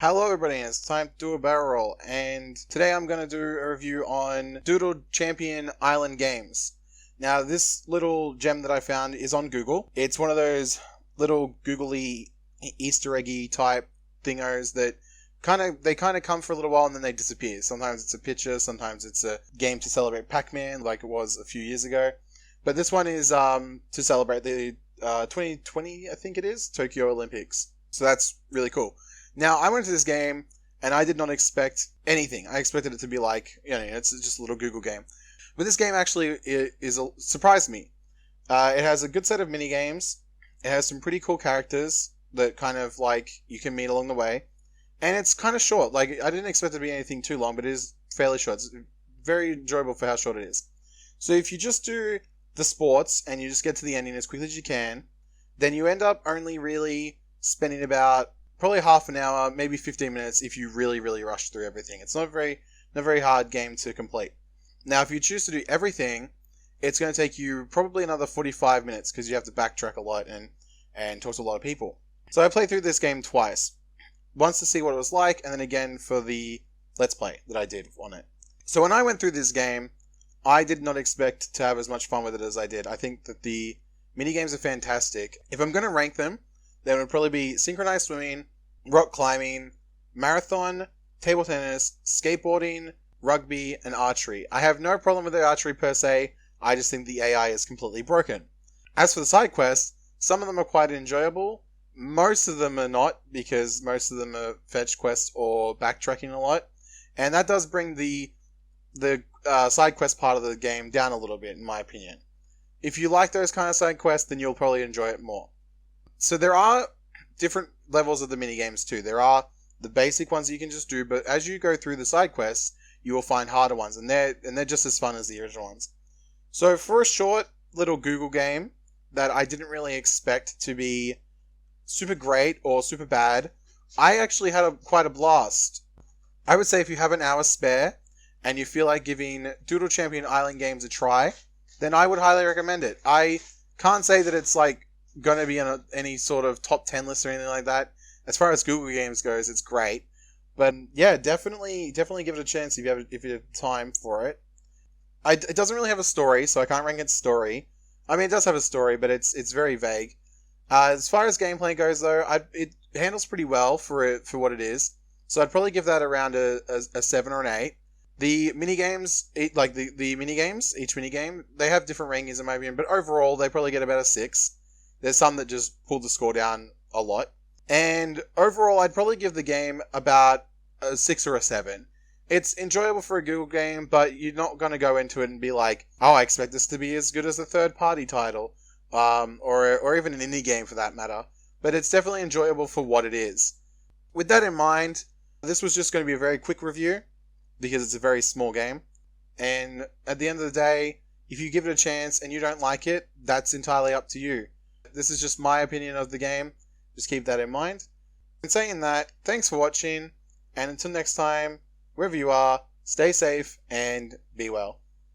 Hello everybody, it's time to do a barrel roll, and today I'm going to do a review on Doodle Champion Island Games. Now this little gem that I found is on Google. It's one of those little googly Easter eggy type thingos that kind of come for a little while and then they disappear. Sometimes it's a picture, sometimes it's a game to celebrate Pac-Man like it was a few years ago. But this one is to celebrate the 2020, I think it is, Tokyo Olympics. So that's really cool. Now, I went to this game, and I did not expect anything. I expected it to be like, it's just a little Google game. But this game actually surprised me. It has a good set of mini games. It has some pretty cool characters that kind of like you can meet along the way. And it's kind of short. Like, I didn't expect it to be anything too long, but it is fairly short. It's very enjoyable for how short it is. So if you just do the sports, and you just get to the ending as quickly as you can, then you end up only really spending about probably half an hour, maybe 15 minutes if you really, really rush through everything. It's not a very hard game to complete. Now, if you choose to do everything, it's going to take you probably another 45 minutes because you have to backtrack a lot and talk to a lot of people. So I played through this game twice. Once to see what it was like, and then again for the Let's Play that I did on it. So when I went through this game, I did not expect to have as much fun with it as I did. I think that the minigames are fantastic. If I'm going to rank them, there would probably be synchronized swimming, rock climbing, marathon, table tennis, skateboarding, rugby, and archery. I have no problem with the archery per se, I just think the AI is completely broken. As for the side quests, some of them are quite enjoyable, most of them are not, because most of them are fetch quests or backtracking a lot, and that does bring the side quest part of the game down a little bit, in my opinion. If you like those kind of side quests, then you'll probably enjoy it more. So there are different levels of the minigames too. There are the basic ones that you can just do, but as you go through the side quests, you will find harder ones, and they're just as fun as the original ones. So for a short little Google game that I didn't really expect to be super great or super bad, I actually had quite a blast. I would say if you have an hour spare and you feel like giving Doodle Champion Island Games a try, then I would highly recommend it. I can't say that it's like going to be in any sort of top 10 list or anything like that. As far as Google Games goes, it's great. But yeah, definitely give it a chance if you have time for it. It doesn't really have a story, so I can't rank its story. I mean, it does have a story, but it's very vague. As far as gameplay goes, though, it handles pretty well for what it is. So I'd probably give that around a 7 or an 8. The minigames, like the minigames, each minigame, they have different rankings in my opinion, but overall they probably get about a 6. There's some that just pull the score down a lot. And overall, I'd probably give the game about a 6 or a 7. It's enjoyable for a Google game, but you're not going to go into it and be like, oh, I expect this to be as good as a third-party title, or even an indie game for that matter. But it's definitely enjoyable for what it is. With that in mind, this was just going to be a very quick review, because it's a very small game. And at the end of the day, if you give it a chance and you don't like it, that's entirely up to you. This is just my opinion of the game. Just keep that in mind. In saying that, thanks for watching, and until next time, wherever you are, stay safe and be well.